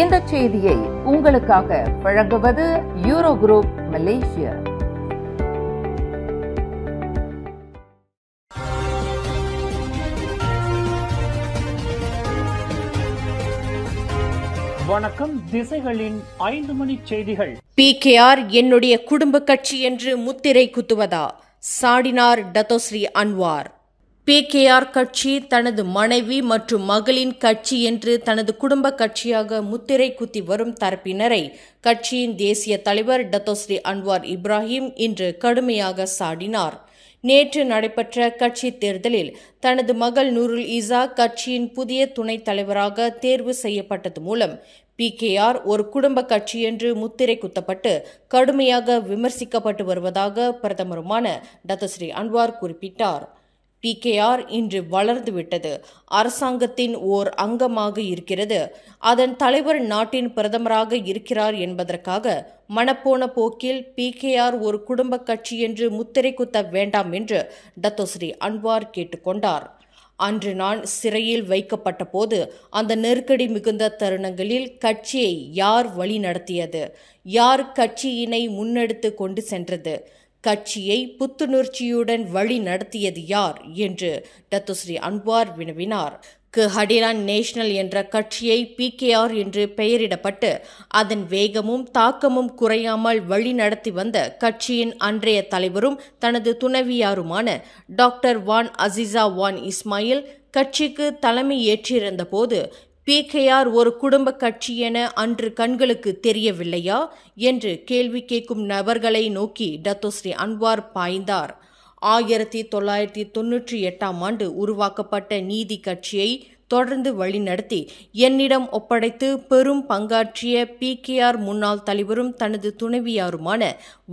இந்த செய்தியை உங்களுக்காக வழங்குவது யூரோ குரூப் மலேசியா. வணக்கம். திசைகளின் 5 மணி செய்திகள். PKR என்னுடைய குடும்ப கட்சி என்று முத்திரை குத்துவதா? சாடினார் டத்தோஸ்ரீ அன்வார். PKR கட்சி தனது மனைவி மற்றும் மகளின் கட்சி என்று தனது குடும்ப கட்சியாக முத்திரை குத்தி வரும் தரப்பினரை கட்சியின் தேசிய தலைவர் டத்தோஸ்ரீ அன்வார் இப்ராஹிம் இன்று கடுமையாக சாடினார். நேற்று நடைபெற்ற கட்சி தேர்தலில் தனது மகள் நூருல் ஈசா கட்சியின் புதிய துணைத் தலைவராக தேர்வு செய்யப்பட்டது மூலம் PKR ஒரு குடும்ப கட்சி என்று முத்திரை குத்தப்பட்டு கடுமையாக விமர்சிக்கப்பட்டு வருவதாக பிரதமருமான டத்தோஸ்ரீ அன்வார் குறிப்பிட்டார். PKR இன்று வளர்ந்துவிட்டது, அரசாங்கத்தின் ஓர் அங்கமாக இருக்கிறது, அதன் தலைவர் நாட்டின் பிரதமராக இருக்கிறார் என்பதற்காக மனப்போன போக்கில் PKR ஒரு குடும்ப கட்சி என்று முத்திரை குத்த வேண்டாம் என்று டத்தோஸ்ரீ அன்வார் கேட்டுக்கொண்டார். அன்று நான் சிறையில் வைக்கப்பட்ட போது அந்த நெருக்கடி மிகுந்த தருணங்களில் கட்சியை யார் வழி நடத்தியது, யார் கட்சியினை முன்னெடுத்து கொண்டு சென்றது, கட்சியை புத்துணர்ச்சியுடன் வழி நடத்தியது யார் என்று டத்தோஸ்ரீ அன்வார் வினவினார். ஹடிரான் நேஷனல் என்ற கட்சியை PKR என்று பெயரிடப்பட்டு அதன் வேகமும் தாக்கமும் குறையாமல் வழி நடத்தி வந்த கட்சியின் அன்றைய தலைவரும் தனது துணைவியாருமான doctor Wan Azizah Wan Ismail கட்சிக்கு தலைமை ஏற்றிருந்த போது PKR ஒரு குடும்ப கட்சி என அன்று கண்களுக்கு தெரியவில்லையா என்று கேள்வி கேட்கும் நபர்களை நோக்கி டத்தோஸ்ரீ அன்வார் பாய்ந்தார். 1998 உருவாக்கப்பட்ட நீதி கட்சியை தொடர்ந்து வழிநடத்தி என்னிடம் ஒப்படைத்து பெரும் பங்காற்றிய PKR முன்னாள் தலைவரும் தனது துணைவியாருமான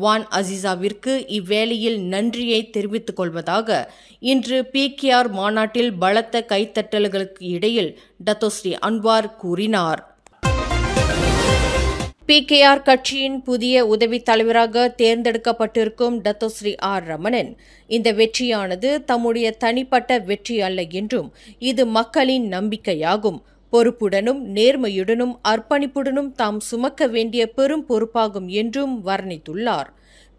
வான் அசிசாவிற்கு இவ்வேளையில் நன்றியை தெரிவித்துக் கொள்வதாக இன்று PKR மாநாட்டில் பலத்த கைத்தட்டல்களுக்கு இடையில் டத்தோஸ்ரீ அன்வார் கூறினார். PKR கட்சியின் புதிய உதவித் தலைவராக தேர்ந்தெடுக்கப்பட்டிருக்கும் டத்தோஸ்ரீ ஆர் ரமணன் இந்த வெற்றியானது தம்முடைய தனிப்பட்ட வெற்றி அல்ல என்றும் இது மக்களின் நம்பிக்கையாகும், பொறுப்புடனும் நேர்மையுடனும் அர்ப்பணிப்புடனும் தாம் சுமக்க வேண்டிய பெரும் பொறுப்பாகும் என்றும் வர்ணித்துள்ளார்.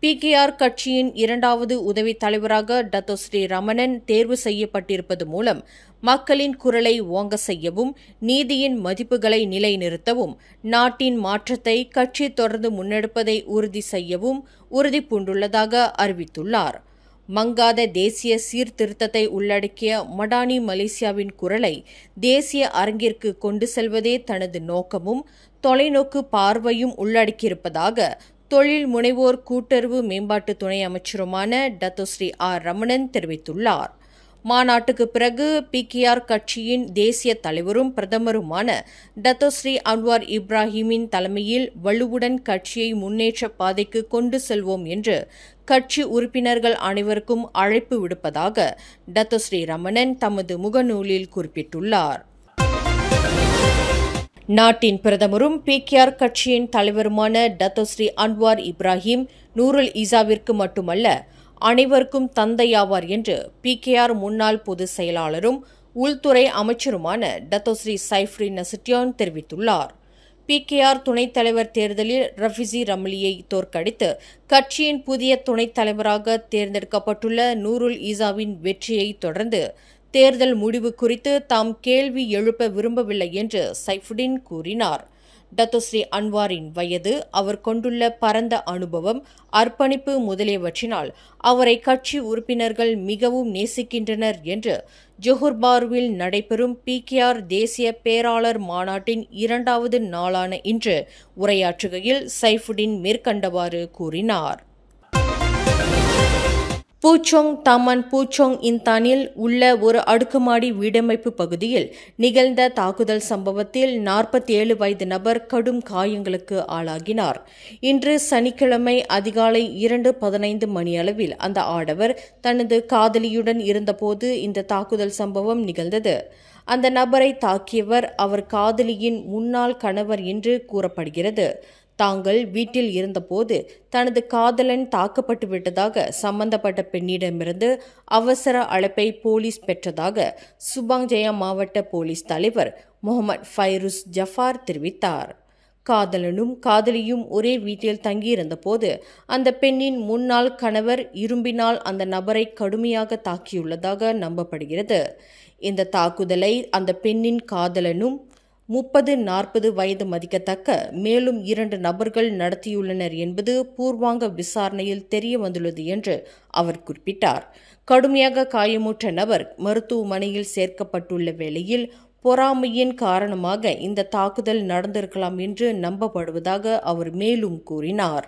PKR கட்சியின் 2வது உதவித் தலைவராக டத்தோஸ்ரீ ரமணன் தேர்வு செய்யப்பட்டிருப்பது மூலம் மக்களின் குரலை ஓங்க செய்யவும் நீதியின் மதிப்புகளை நிலைநிறுத்தவும் நாட்டின் மாற்றத்தை கட்சி தொடர்ந்து முன்னெடுப்பதை உறுதி செய்யவும் உறுதி பூண்டுள்ளதாக அறிவித்துள்ளார். மங்காத தேசிய சீர்திருத்தத்தை உள்ளடக்கிய மடானி மலேசியாவின் குரலை தேசிய அரங்கிற்கு கொண்டு செல்வதே தனது நோக்கமும் தொலைநோக்கு பார்வையும் உள்ளடக்கியிருப்பதாக தொழில் முனைவோர் கூட்டுறவு மேம்பாட்டு துணை அமைச்சருமான டத்தோஸ்ரீ ஆர் ரமணன் தெரிவித்துள்ளார். மாநாட்டுக்கு பிறகு PKR கட்சியின் தேசிய தலைவரும் பிரதமருமான டத்தோஸ்ரீ அன்வார் இப்ராஹிமின் தலைமையில் வலுவுடன் கட்சியை முன்னேற்ற பாதைக்கு கொண்டு செல்வோம் என்று கட்சி உறுப்பினர்கள் அனைவருக்கும் அழைப்பு விடுப்பதாக டத்தோஸ்ரீ ரமணன் தமது முகநூலில் குறிப்பிட்டுள்ளார். நாட்டின் பிரதமரும் PKR கட்சியின் தலைவருமான டத்தோஸ்ரீ அன்வார் இப்ராஹிம் நூருல் ஈசாவிற்கு மட்டுமல்ல அனைவருக்கும் தந்தையாவார் என்று PKR முன்னாள் பொதுச் செயலாளரும் உள்துறை அமைச்சருமான டத்தோஸ்ரீ சைஃப்ரின் நசுட்டியான் தெரிவித்துள்ளார். PKR துணைத் தலைவர் தேர்தலில் ரஃபிசி ரம்லியை தோற்கடித்து கட்சியின் புதிய துணைத் தலைவராக தேர்ந்தெடுக்கப்பட்டுள்ள நூருல் ஈசாவின் வெற்றியை தொடர்ந்து தேர்தல் முடிவு குறித்து தாம் கேள்வி எழுப்ப விரும்பவில்லை என்று சைஃபுடின் கூறினார். டத்தோஸ்ரீ அன்வாரின் வயது, அவர் கொண்டுள்ள பரந்த அனுபவம், அர்ப்பணிப்பு முதலியவற்றினால் அவரை கட்சி உறுப்பினர்கள் மிகவும் நேசிக்கின்றனர் என்று ஜொஹர் பாருவில் நடைபெறும் PKR தேசிய பேராளர் மாநாட்டின் 2வது நாளான இன்று உரையாற்றுகையில் சைஃபுடின் மேற்கண்டவாறு கூறினார். பூச்சோங் தாமான் பூச்சோங் இந்தானில் உள்ள ஒரு அடுக்குமாடி வீடமைப்பு பகுதியில் நிகழ்ந்த தாக்குதல் சம்பவத்தில் 47 வயது நபர் கடும் காயங்களுக்கு ஆளாகினார். இன்று சனிக்கிழமை அதிகாலை 2:15 மணியளவில் அந்த ஆடவர் தனது காதலியுடன் இருந்தபோது இந்த தாக்குதல் சம்பவம் நிகழ்ந்தது. அந்த நபரை தாக்கியவர் அவர் காதலியின் முன்னாள் கணவர் என்று கூறப்படுகிறது. தாங்கள் வீட்டில் இருந்தபோது தனது காதலன் தாக்கப்பட்டு விட்டதாக சம்பந்தப்பட்ட பெண்ணிடமிருந்து அவசர அழைப்பை போலீஸ் பெற்றதாக சுபாங் ஜெயா மாவட்ட போலீஸ் தலைவர் முகமது ஃபைருஸ் ஜஃபார் தெரிவித்தார். காதலனும் காதலியும் ஒரே வீட்டில் தங்கியிருந்தபோது அந்த பெண்ணின் முன்னாள் கணவர் இரும்பினால் அந்த நபரை கடுமையாக தாக்கியுள்ளதாக நம்பப்படுகிறது. இந்த தாக்குதலை அந்த பெண்ணின் காதலனும் 30-40 வயது மதிக்கத்தக்க மேலும் 2 நபர்கள் நடத்தியுள்ளனர் என்பது பூர்வாங்க விசாரணையில் தெரிய வந்துள்ளது என்று அவர் குறிப்பிட்டார். கடுமையாக காயமுற்ற நபர் மருத்துவமனையில் சேர்க்கப்பட்டுள்ள வேளையில் பொறாமையின் காரணமாக இந்த தாக்குதல் நடந்திருக்கலாம் என்று நம்பப்படுவதாக அவர் மேலும் கூறினார்.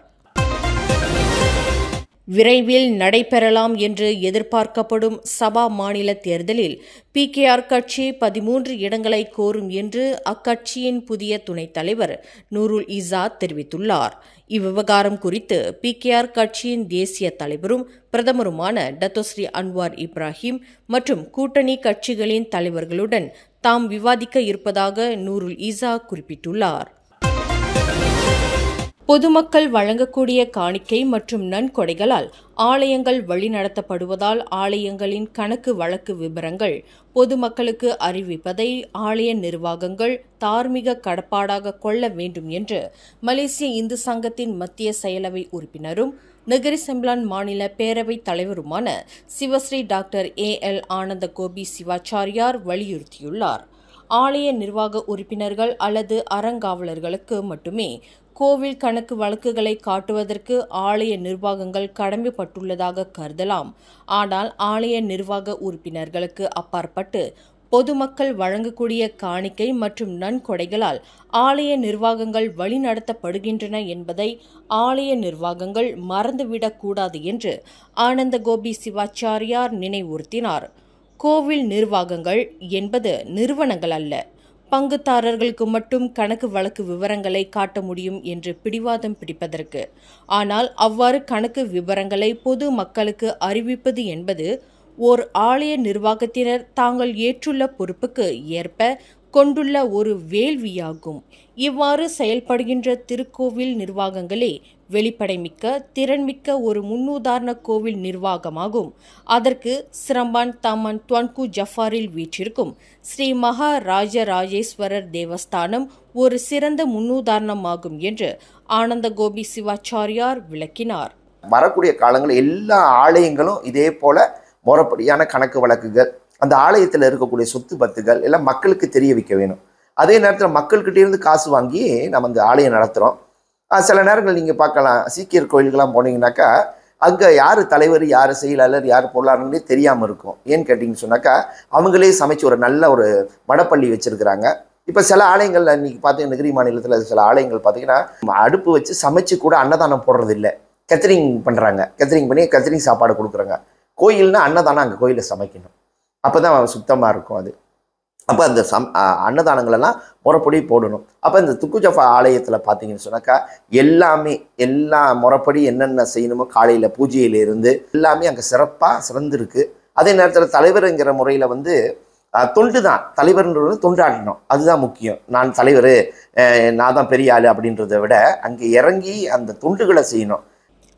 விரைவில் நடைபெறலாம் என்று எதிர்பார்க்கப்படும் சபா மாநில தேர்தலில் PKR கட்சி 13 இடங்களை கோரும் என்று அக்கட்சியின் புதிய துணைத் தலைவர் நூருல் இசா தெரிவித்துள்ளார். இவ்விவகாரம் குறித்து PKR கட்சியின் தேசிய தலைவரும் பிரதமருமான டத்தோஸ்ரீ அன்வார் இப்ராஹிம் மற்றும் கூட்டணி கட்சிகளின் தலைவர்களுடன் தாம் விவாதிக்க இருப்பதாக நூருல் இசா குறிப்பிட்டுள்ளார். பொதுமக்கள் வழங்கக்கூடிய காணிக்கை மற்றும் நன்கொடைகளால் ஆலயங்கள் வழிநடத்தப்படுவதால் ஆலயங்களின் கணக்கு வழக்கு விபரங்கள் பொதுமக்களுக்கு அறிவிப்பதை ஆலய நிர்வாகங்கள் தார்மீக கடப்பாடாக கொள்ள வேண்டும் என்று மலேசிய இந்து சங்கத்தின் மத்திய செயலவை உறுப்பினரும் நகரி செம்பிலான் மாநில பேரவைத் தலைவருமான சிவஸ்ரீ டாக்டர் AL ஆனந்த கோபி சிவாச்சாரியார் வலியுறுத்தியுள்ளார். ஆலய நிர்வாக உறுப்பினர்கள் அல்லது அறங்காவலர்களுக்கு மட்டுமே கோவில் கணக்கு வழக்குகளை காட்டுவதற்கு ஆலய நிர்வாகங்கள் கடமைப்பட்டுள்ளதாக கருதலாம். ஆனால் ஆலய நிர்வாக உறுப்பினர்களுக்கு அப்பாற்பட்டு பொதுமக்கள் வழங்கக்கூடிய காணிக்கை மற்றும் நன்கொடைகளால் ஆலய நிர்வாகங்கள் வழிநடத்தப்படுகின்றன என்பதை ஆலய நிர்வாகங்கள் மறந்துவிடக்கூடாது என்று ஆனந்த கோபி சிவாச்சாரியார் நினைவுறுத்தினார். கோவில் நிர்வாகங்கள் என்பது நிறுவனங்கள் அல்ல. பங்குதாரர்களுக்கு மட்டும் கணக்கு வழக்கு விவரங்களை காட்ட முடியும் என்று பிடிவாதம் பிடிப்பதற்கு, ஆனால் அவ்வாறு கணக்கு விவரங்களை பொது மக்களுக்கு அறிவிப்பது என்பது ஓர் ஆலய நிர்வாகத்தினர் தாங்கள் ஏற்றுள்ள பொறுப்புக்கு ஏற்ப கொண்டுள்ள ஒரு வேள்வியாகும். இவ்வாறு செயல்படுகின்ற திருக்கோவில் நிர்வாகங்களே வெளிப்படைமிக்க திறன்மிக்க ஒரு முன்னுதாரண கோவில் நிர்வாகமாகும். அதற்கு சிரம்பான் தாமான் துவான்கு ஜஃபாரில் வீற்றிருக்கும் ஸ்ரீ மகா ராஜராஜேஸ்வரர் தேவஸ்தானம் ஒரு சிறந்த முன்னுதாரணமாகும் என்று ஆனந்த கோபி சிவாச்சாரியார் விளக்கினார். வரக்கூடிய காலங்களில் எல்லா ஆலயங்களும் இதே போல முறைப்படியான கணக்கு வழக்குகள், அந்த ஆலயத்தில் இருக்கக்கூடிய சொத்து பத்துகள் எல்லாம் மக்களுக்கு தெரிய வைக்க வேணும். அதே நேரத்தில் மக்கள்கிட்ட இருந்து காசு வாங்கி நம்ம அந்த ஆலயம் நடத்துகிறோம். சில நேரங்கள் நீங்கள் பார்க்கலாம், சீக்கியர் கோயில்கள்லாம் போனீங்கன்னாக்கா அங்கே யார் தலைவர், யார் செயலாளர், யார் பொருளாளர்களே தெரியாமல் இருக்கும். ஏன்னு கேட்டிங்கன்னு சொன்னாக்கா அவங்களே சமைச்சு ஒரு நல்ல ஒரு மடப்பள்ளி வச்சுருக்கிறாங்க. இப்போ சில ஆலயங்களில் இன்றைக்கி பார்த்தீங்கன்னா நகரி மாநிலத்தில் சில ஆலயங்கள் பார்த்தீங்கன்னா அடுப்பு வச்சு சமைச்சு கூட அன்னதானம் போடுறது இல்லை, கேத்தரிங் பண்ணுறாங்க. கேத்தரிங் பண்ணி கேத்தரிங் சாப்பாடு கொடுக்குறாங்க. கோயில்னா அன்னதானம் அங்கே கோயிலில் சமைக்கணும், அப்போ தான் சுத்தமாக இருக்கும் அது. அப்போ அந்த அன்னதானங்களெல்லாம் முறைப்படி போடணும். அப்போ இந்த துக்கு ஜஃபா ஆலயத்தில் பார்த்தீங்கன்னு சொன்னாக்கா எல்லா முறைப்படி என்னென்ன செய்யணுமோ காலையில் பூஜையிலிருந்து எல்லாமே அங்கே சிறந்திருக்கு. அதே நேரத்தில் தலைவருங்கிற முறையில் தொண்டு தான், தலைவர்ன்றது தொண்டாடணும், அதுதான் முக்கியம். நான் தலைவர், நான் தான் பெரிய ஆள் அப்படின்றத விட அங்கே இறங்கி அந்த தொண்டுகளை செய்யணும்.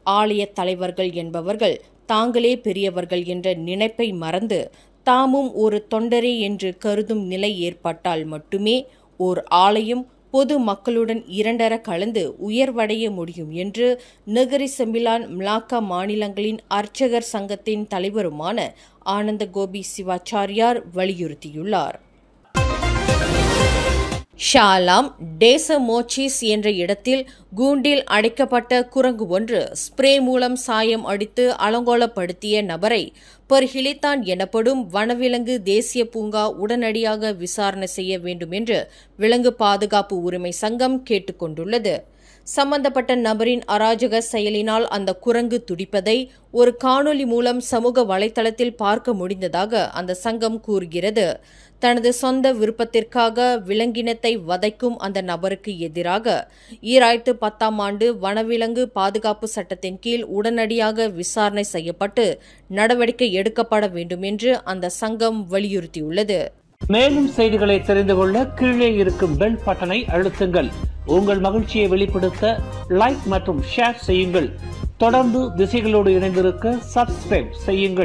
ஆலய தலைவர்கள் என்பவர்கள் தாங்களே பெரியவர்கள் என்ற நினைப்பை மறந்து தாமும் ஒரு தொண்டரே என்று கருதும் நிலை ஏற்பட்டால் மட்டுமே ஓர் ஆலயம் பொது மக்களுடன் இரண்டர கலந்து உயர்வடைய முடியும் என்று நகரி செம்பிலான் மலாக்கா மாநிலங்களின் அர்ச்சகர் சங்கத்தின் தலைவருமான ஆனந்த கோபி சிவாச்சாரியார் வலியுறுத்தியுள்ளார். ஷாலாம் டேச மோச்சிஸ் என்ற இடத்தில் கூண்டில் அடைக்கப்பட்ட குரங்கு ஒன்று ஸ்ப்ரே மூலம் சாயம் அடித்து அலங்கோலப்படுத்திய நபரை பர்ஹிலித்தான் எனப்படும் வனவிலங்கு தேசிய பூங்கா உடனடியாக விசாரணை செய்ய வேண்டும் என்று விலங்கு பாதுகாப்பு உரிமை சங்கம் கேட்டுக் கொண்டுள்ளது. சம்பந்தப்பட்ட நபரின் அராஜக செயலினால் அந்த குரங்கு துடிப்பதை ஒரு காணொலி மூலம் சமூக வலைதளத்தில் பார்க்க முடிந்ததாக அந்த சங்கம் கூறுகிறது. தனது சொந்த விருப்பத்திற்காக விலங்கினத்தை வதைக்கும் அந்த நபருக்கு எதிராக 2010ஆம் ஆண்டு வனவிலங்கு பாதுகாப்பு சட்டத்தின் கீழ் உடனடியாக விசாரணை செய்யப்பட்டு நடவடிக்கை எடுக்கப்பட வேண்டும் என்று அந்த சங்கம் வலியுறுத்தியுள்ளது. மேலும் செய்திகளை தெரிந்து கொள்ள கீழே இருக்கும் பெல் பட்டனை அழுத்துங்கள். உங்கள் மகிழ்ச்சியை வெளிப்படுத்த லைக் மற்றும் ஷேர் செய்யுங்கள். தொடர்ந்து திசைகளோடு இணைந்திருக்க சப்ஸ்கிரைப் செய்யுங்கள்.